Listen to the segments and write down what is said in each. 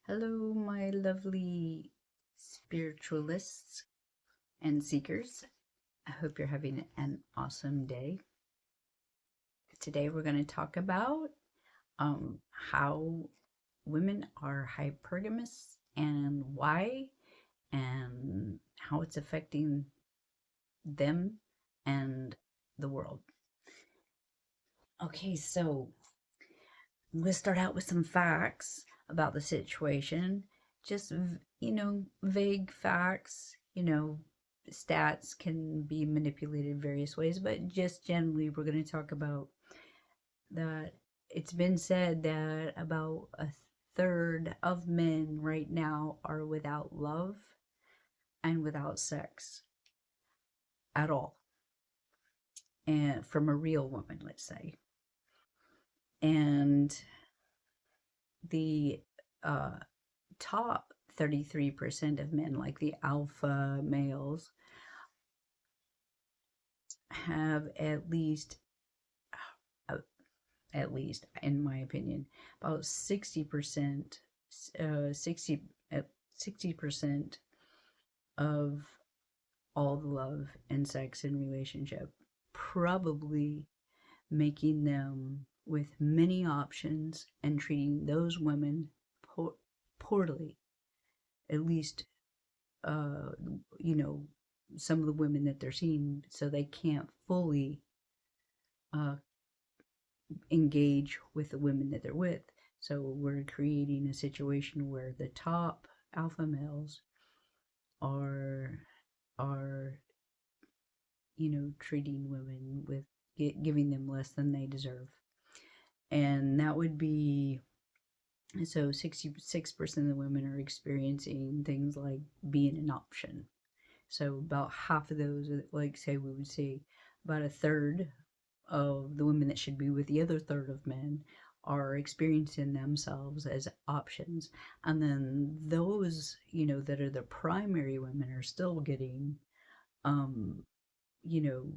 Hello, my lovely spiritualists and seekers. I hope you're having an awesome day. Today, we're going to talk about how women are hypergamous and why, and how it's affecting them and the world. Okay, so I'm going to start out with some facts about the situation. Just, vague facts. Stats can be manipulated various ways, but just generally, we're going to talk about that. It's been said that about a third of men right now are without love and without sex at all, and from a real woman, let's say. And the uh, top 33% of men, like the alpha males, have uh, at least, in my opinion, about 60%, 60, 60% of all the love and sex in relationship, probably making them with many options and treating those women poorly, at least uh, you know, some of the women that they're seeing, so they can't fully uh, engage with the women that they're with. So we're creating a situation where the top alpha males are are treating women with giving them less than they deserve, and that would be, so 66% of the women are experiencing things like being an option. So about half of those, like say we would say about a third of the women that should be with the other third of men are experiencing themselves as options. And then those, that are the primary women are still getting, um, you know,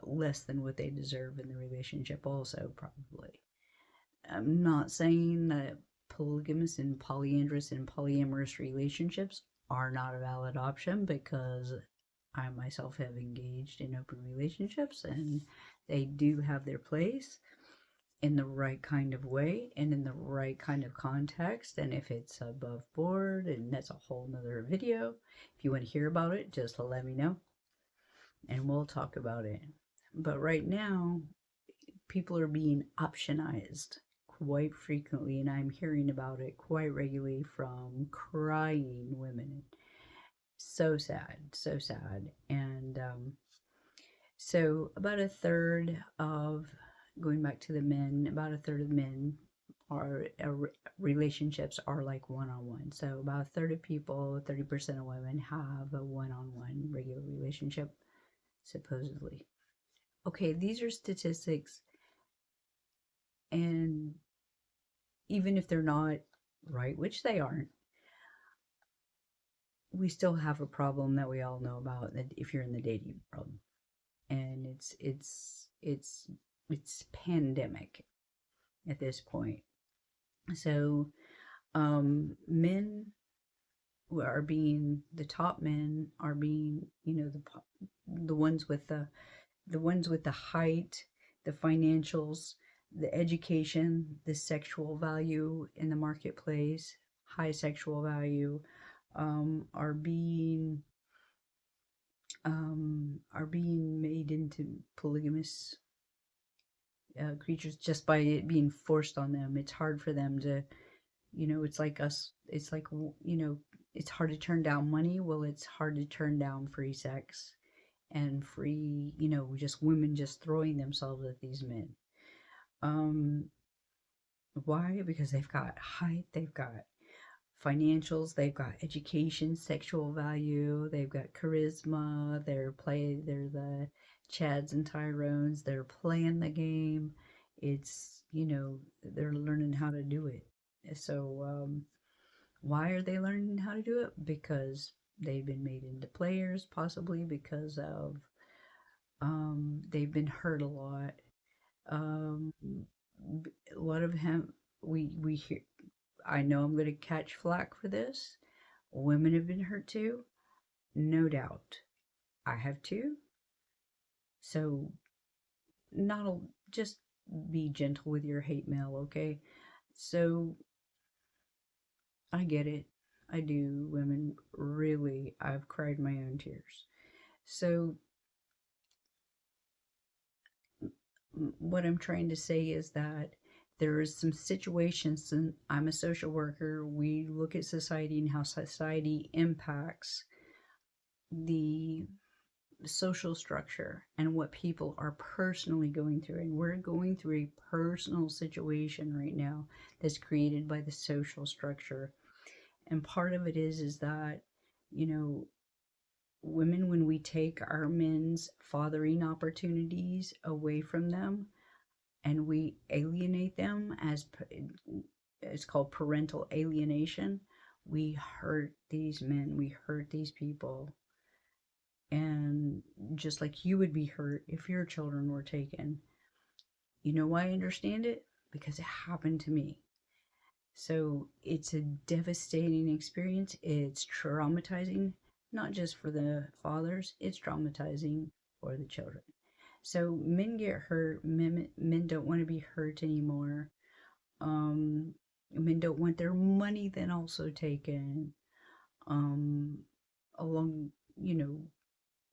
less than what they deserve in the relationship, also, probably. I'm not saying that polygamous and polyandrous and polyamorous relationships are not a valid option, because I myself have engaged in open relationships and they do have their place in the right kind of way and in the right kind of context. And if it's above board, and that's a whole nother video, if you want to hear about it, just let me know and we'll talk about it. But right now, people are being optionized quite frequently, and I'm hearing about it quite regularly from crying women. So sad, so sad. And so about a third of, going back to the men, about a third of men are relationships are like one-on-one. So about a third of people, 30% of women have a one-on-one regular relationship, supposedly. Okay, these are statistics, and even if they're not right, which they aren't, we still have a problem that we all know about, that if you're in the dating world, and it's pandemic at this point. So men who are being, the top men are being, the ones with the height, the financials, the education, the sexual value in the marketplace, high sexual value, are being made into polygamous creatures just by it being forced on them. It's hard for them to, it's like us. It's like, it's hard to turn down money. Well, it's hard to turn down free sex and free, just women just throwing themselves at these men. Um, why? Because they've got height, they've got financials, they've got education, sexual value, they've got charisma, they're the Chads and Tyrones, they're playing the game. It's, they're learning how to do it. So, why are they learning how to do it? Because they've been made into players, possibly because of, they've been hurt a lot. A lot of him, we hear. I know I'm going to catch flack for this. Women have been hurt too, no doubt. I have too. So, not a, just be gentle with your hate mail, okay? So, I get it. I do. Women, really, I've cried my own tears. So, what I'm trying to say is that there is some situations, and I'm a social worker. We look at society and how society impacts the social structure and what people are personally going through. And we're going through a personal situation right now that's created by the social structure. And part of it is that, you know, women, when we take our men's fathering opportunities away from them and we alienate them, as it's called parental alienation, we hurt these men, we hurt these people. And just like you would be hurt if your children were taken. You know why I understand it? Because it happened to me. So it's a devastating experience. It's traumatizing, not just for the fathers, it's traumatizing for the children. So men get hurt. Men don't want to be hurt anymore. Men don't want their money then also taken. Um, along, you know,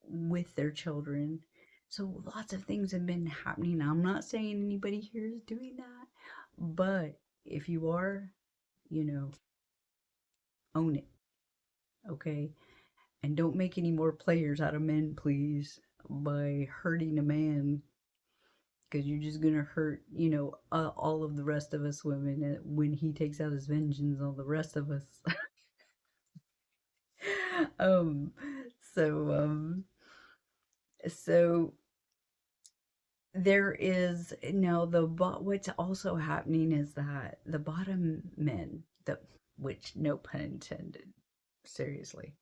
with their children. So lots of things have been happening. I'm not saying anybody here is doing that, but if you are, you know, own it, okay? And don't make any more players out of men, please, by hurting a man, because you're just gonna hurt, all of the rest of us women when he takes out his vengeance on the rest of us. um, so, um, so there is no what's also happening is that the bottom men, which no pun intended, seriously,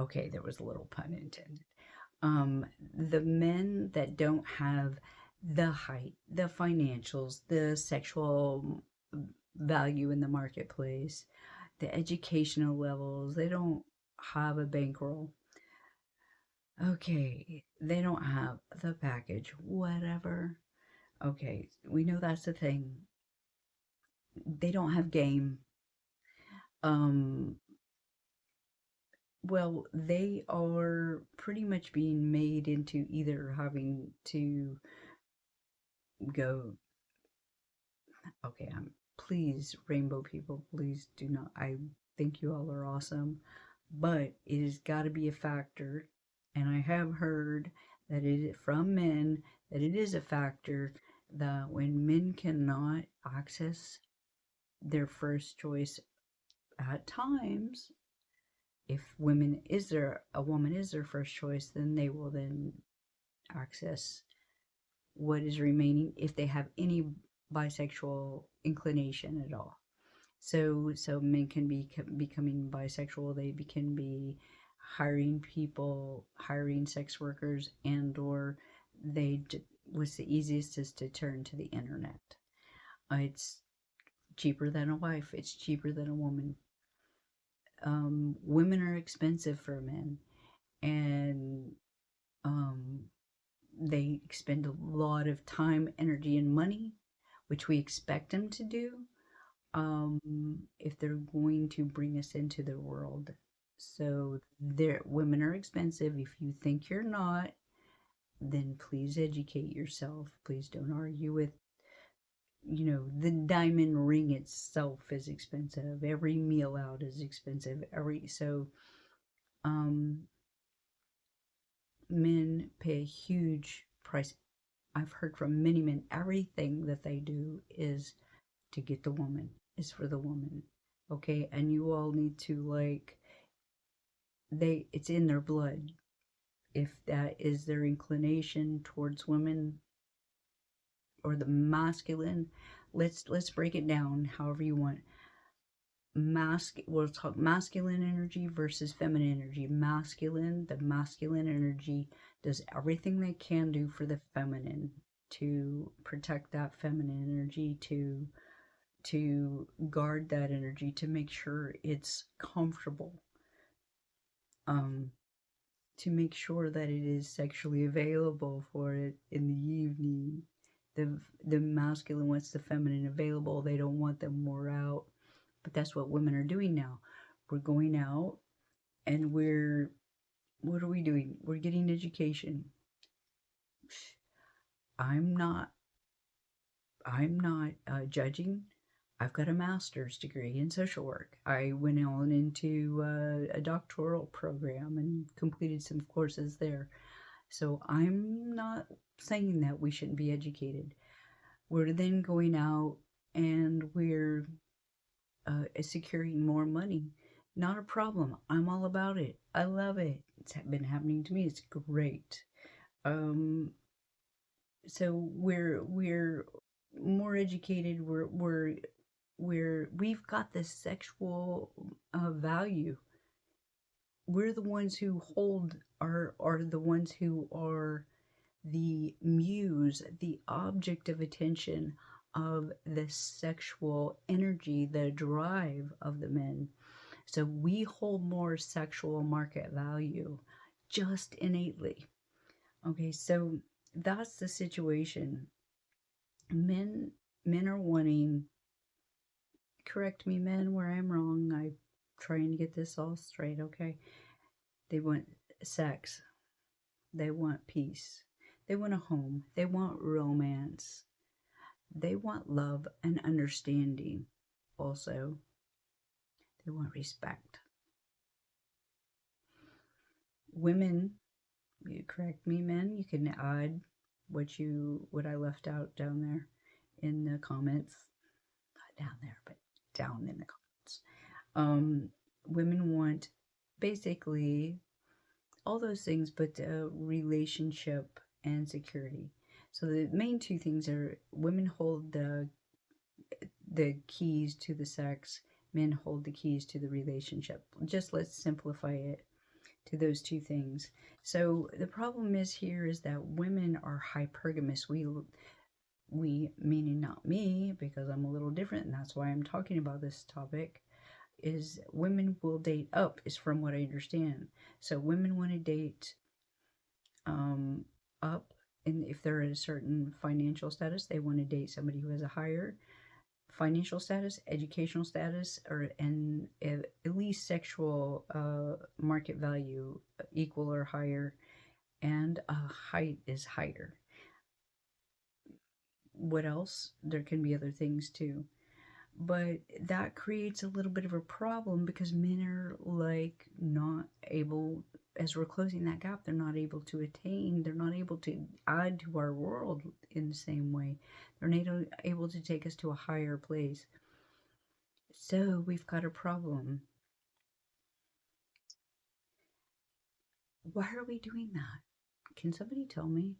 okay, there was a little pun intended, the men that don't have the height, the financials, the sexual value in the marketplace, the educational levels, they don't have a bankroll. Okay, they don't have the package, whatever. Okay, we know that's the thing. They don't have game. Um, well, they are pretty much being made into either having to go. Okay, please, rainbow people, please do not. I think you all are awesome, but it has got to be a factor. And I have heard that from men that it is a factor that when men cannot access their first choice at times, if a woman is their first choice, then they will then access what is remaining if they have any bisexual inclination at all. So men can be becoming bisexual. They can be hiring sex workers, and or what's the easiest is to turn to the internet. It's cheaper than a wife. It's cheaper than a woman. Women are expensive for men, and um, they expend a lot of time, energy, and money, which we expect them to do, if they're going to bring us into their world. So women are expensive. If you think you're not, then please educate yourself. Please don't argue with, the diamond ring itself is expensive. Every meal out is expensive. Um, Men pay a huge price. I've heard from many men, everything that they do is to get the woman, is for the woman. Okay, and you all need to it's in their blood. If that is their inclination towards women or the masculine, let's break it down however you want. We'll talk masculine energy versus feminine energy. The masculine energy does everything they can do for the feminine to protect that feminine energy, to guard that energy, to make sure it's comfortable, um, to make sure that it is sexually available for it in the evening. The masculine wants the feminine available. They don't want them more out. But that's what women are doing now. We're going out and what are we doing? We're getting education. I'm not judging. I've got a master's degree in social work. I went on into a doctoral program and completed some courses there. So I'm not saying that we shouldn't be educated. We're then going out and we're securing more money. Not a problem. I'm all about it. I love it. It's been happening to me. It's great. Um, so we're more educated. We've got this sexual value. We're the ones who are the ones who are the muse, the object of attention of the sexual energy, the drive of the men. So we hold more sexual market value just innately. Okay, so that's the situation. Men men are wanting, correct me men where I'm wrong. I'm trying to get this all straight, okay? They want sex. They want peace. They want a home. They want romance. They want love and understanding. Also, they want respect. Women, you correct me, men, you can add what I left out down there in the comments. Not down there, but down in the comments. Women want basically all those things, but relationship and security. So the main two things are women hold the keys to the sex, men hold the keys to the relationship. Just let's simplify it to those two things. So the problem is that women are hypergamous. We meaning not me, because I'm a little different, and that's why I'm talking about this topic. Is women will date up, is from what I understand. So women want to date up, and if they're at a certain financial status, they want to date somebody who has a higher financial status, educational status, and at least sexual market value equal or higher, and height is higher. What else? There can be other things too. But that creates a little bit of a problem because men are like not able, as we're closing that gap, they're not able to attain, they're not able to add to our world in the same way. They're not able to take us to a higher place. So we've got a problem. Why are we doing that? Can somebody tell me?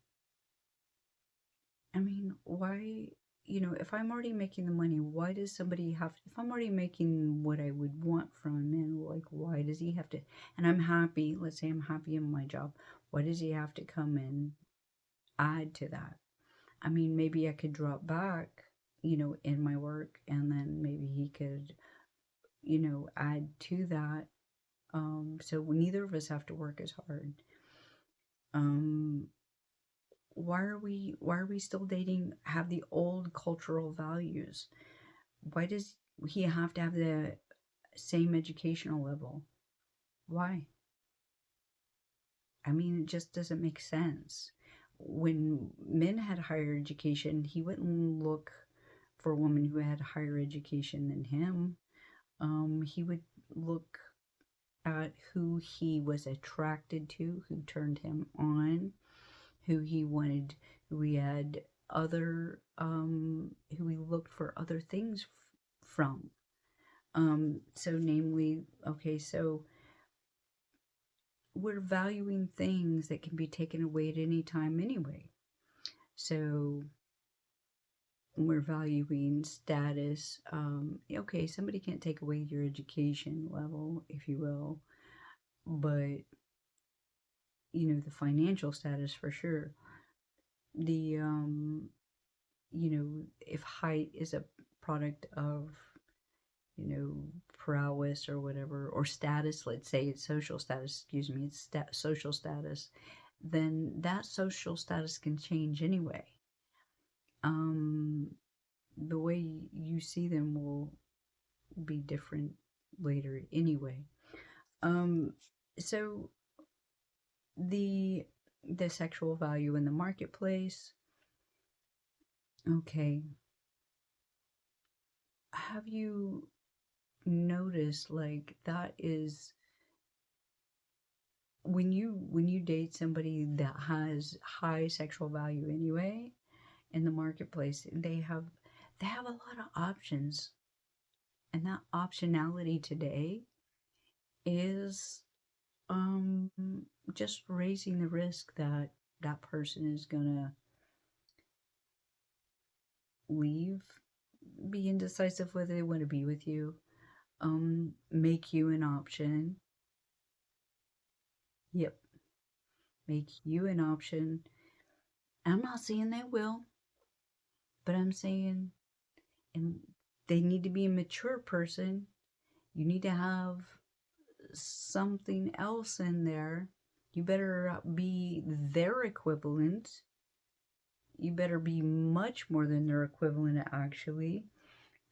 I mean, why, if I'm already making the money, why does somebody have to, if I'm already making what I would want from a man, like, why does he have to, and I'm happy, let's say I'm happy in my job, why does he have to come and add to that? I mean, maybe I could drop back, in my work, and then maybe he could, add to that. So neither of us have to work as hard. Um, why are we still dating, have the old cultural values? Why does he have to have the same educational level? Why? I mean, it just doesn't make sense. When men had higher education, he wouldn't look for a woman who had higher education than him. He would look at who he was attracted to, who turned him on, who he wanted, who he had other, who he looked for other things from. So namely, okay, so we're valuing things that can be taken away at any time anyway. So we're valuing status. Okay, somebody can't take away your education level, if you will, but the financial status for sure. The if height is a product of, prowess or whatever, or status, let's say it's social status, excuse me, it's social status, then that social status can change anyway. The way you see them will be different later anyway. So the sexual value in the marketplace. Okay. Have you noticed, like, that is when you date somebody that has high sexual value anyway in the marketplace, they have a lot of options, and that optionality today is just raising the risk that that person is gonna leave, be indecisive whether they want to be with you, make you an option. Yep, make you an option. I'm not saying they will, but I'm saying, and they need to be a mature person. You need to have something else in there. You better be their equivalent. You better be much more than their equivalent, actually,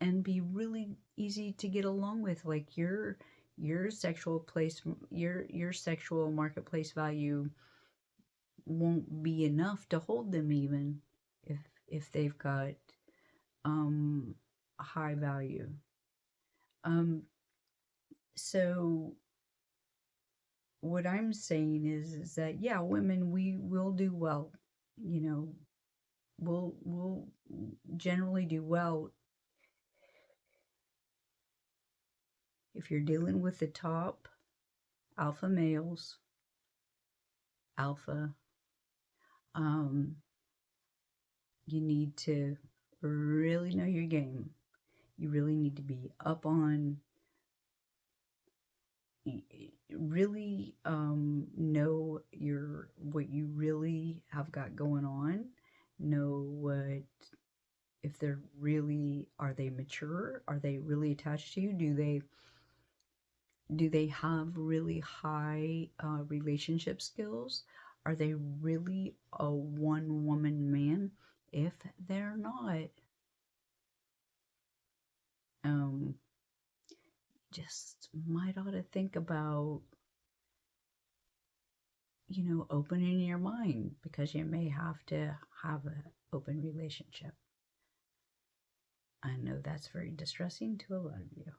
and be really easy to get along with. Like your sexual place, your sexual marketplace value won't be enough to hold them, even if they've got a high value. So what I'm saying is that, yeah, women, we will do well. We'll generally do well if you're dealing with the top alpha males. Alpha, you need to really know your game. You really need to be up on, really know what you really have got going on. Know what, if they're really, are they mature? Are they really attached to you? Do they have really high relationship skills? Are they really a one-woman man? If they're not, just might ought to think about, opening your mind, because you may have to have an open relationship. I know that's very distressing to a lot of you,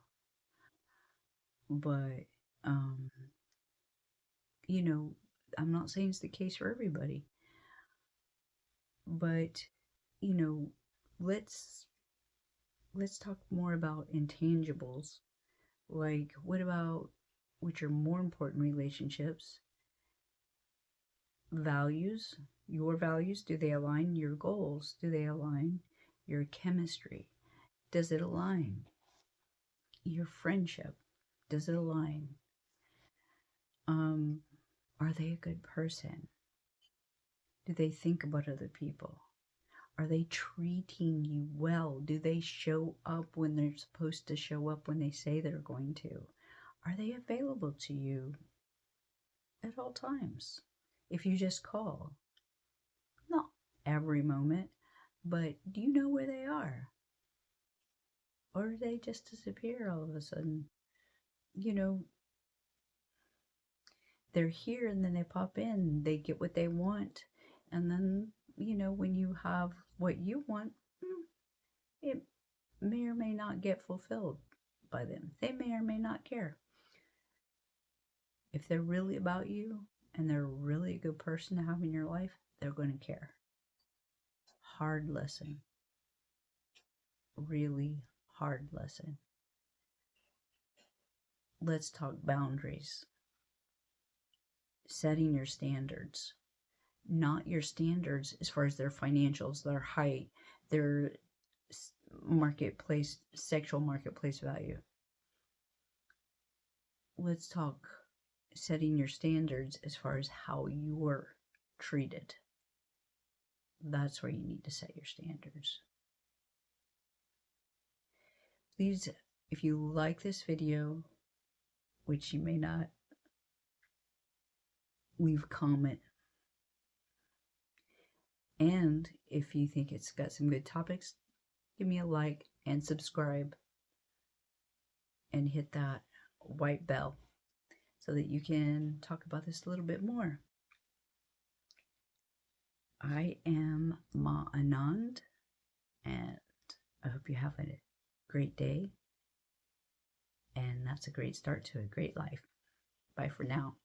but I'm not saying it's the case for everybody, but let's talk more about intangibles. Like, what about, which are more important, relationships, values, your values? Do they align? Your goals, do they align? Your chemistry, does it align? Your friendship, does it align? Are they a good person? Do they think about other people? Are they treating you well? Do they show up when they're supposed to show up, when they say they're going to? Are they available to you at all times? If you just call, not every moment, but do you know where they are? Or do they just disappear all of a sudden? They're here and then they pop in, they get what they want, and then, when you have what you want, it may or may not get fulfilled by them. They may or may not care. If they're really about you and they're really a good person to have in your life, they're going to care. Hard lesson. Really hard lesson. Let's talk boundaries. Setting your standards. Not your standards as far as their financials, their height, their marketplace, sexual marketplace value. Let's talk setting your standards as far as how you were treated. That's where you need to set your standards. Please, if you like this video, which you may not, leave a comment. And if you think it's got some good topics, give me a like and subscribe and hit that white bell so that you can talk about this a little bit more. I am Ma Anand, and I hope you have a great day, and that's a great start to a great life. Bye for now.